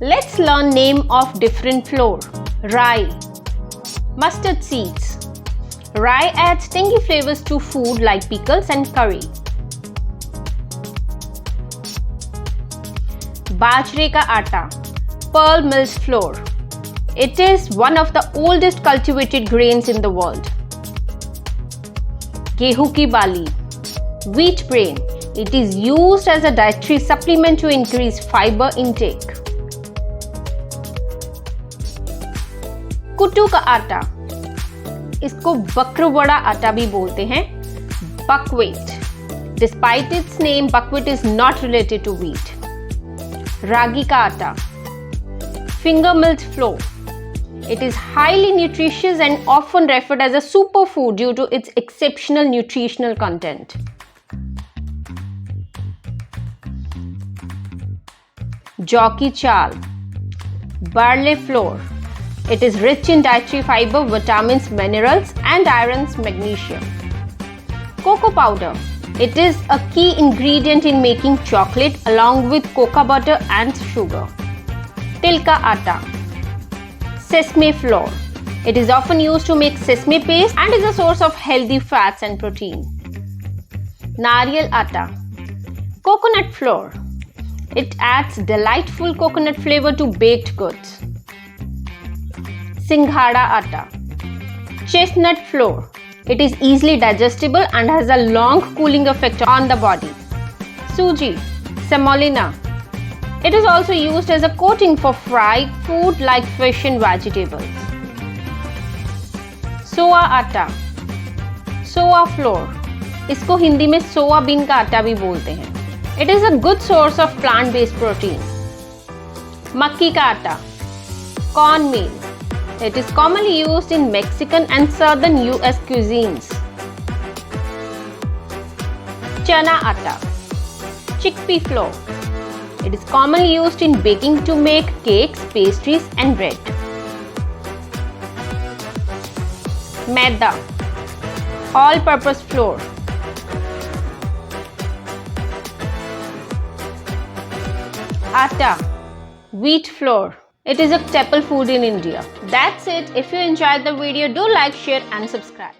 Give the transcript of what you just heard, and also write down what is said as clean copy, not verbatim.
Let's learn name of different flour. Rye, mustard seeds. Rye adds tangy flavors to food like pickles and curry. Bajre ka atta, pearl milled flour. It is one of the oldest cultivated grains in the world. Gehu ki bali, wheat bran. It is used as a dietary supplement to increase fiber intake. कुट्टू का आटा, इसको बकरवड़ा आटा भी बोलते हैं. Buckwheat. Despite its name, buckwheat is not related to wheat. रागी का आटा, finger milled flour. It is highly nutritious and often referred as a superfood due to its exceptional nutritional content. Jaw ki chal, barley flour. It is rich in dietary fiber, vitamins, minerals, and irons, magnesium. Cocoa powder. It is a key ingredient in making chocolate along with cocoa butter and sugar. Til ka atta. Sesame flour. It is often used to make sesame paste and is a source of healthy fats and protein. Nariyal atta. Coconut flour. It adds delightful coconut flavor to baked goods. Singhada atta. Chestnut flour. It is easily digestible and has a long cooling effect on the body. Suji, semolina. It is also used as a coating for fried food like fish and vegetables. Soa atta. Soa flour. इसको हिंदी में soybean का आटा भी बोलते हैं. It is a good source of plant-based protein. Makki ka atta. Cornmeal. It is commonly used in Mexican and southern US cuisines. Chana atta. Chickpea flour. It is commonly used in baking to make cakes, pastries, and bread. Maida. All-purpose flour. Atta, wheat flour. It is a staple food in India. That's it. If you enjoyed the video, do like, share and subscribe.